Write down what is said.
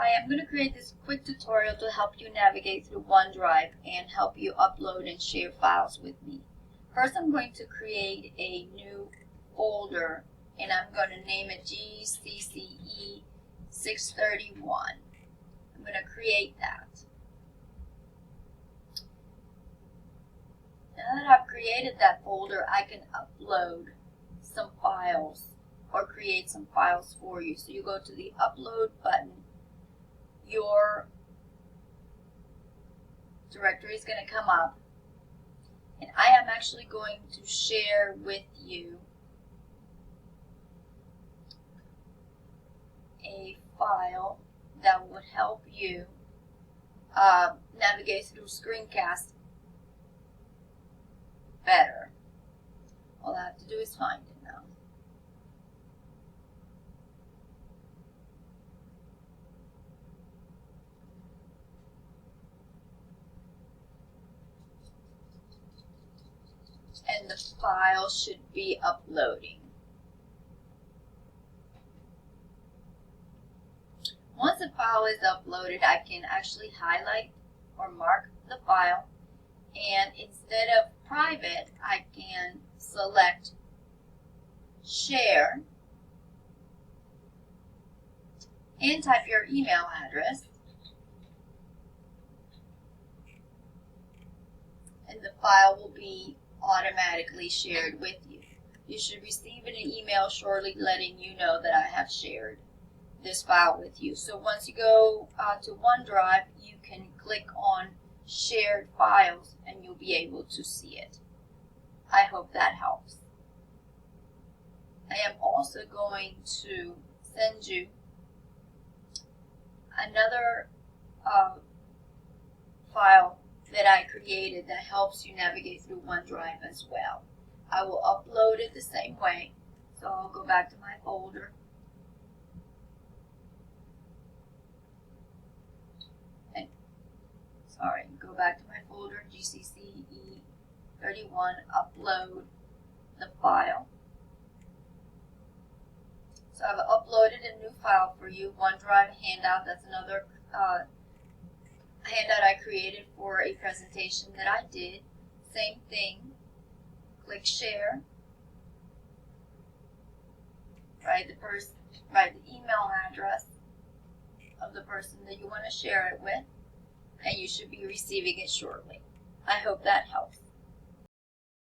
Hi, I'm going to create this quick tutorial to help you navigate through OneDrive and help you upload and share files with me. First, I'm going to create a new folder and I'm going to name it GCCE 631. I'm going to create that. Now that I've created that folder, I can upload some files or create some files for you. So you go to the upload button. Your directory is going to come up, and I am actually going to share with you a file that would help you navigate through screencast better. All I have to do is find it now. And the file should be uploading. Once the file is uploaded, I can actually highlight or mark the file, and instead of private, I can select share and type your email address, and the file will be automatically shared with you. You should receive an email shortly letting you know that I have shared this file with you. So once you go to OneDrive, you can click on shared files and you'll be able to see it. I hope that helps. I am also going to send you another file that I created that helps you navigate through OneDrive as well. I will upload it the same way. So I'll go back to my folder. And go back to my folder, GCCE 31, upload the file. So I've uploaded a new file for you, OneDrive handout. That's another handout I created for a presentation that I did. Same thing. Click share. Write the email address of the person that you want to share it with, and you should be receiving it shortly. I hope that helps.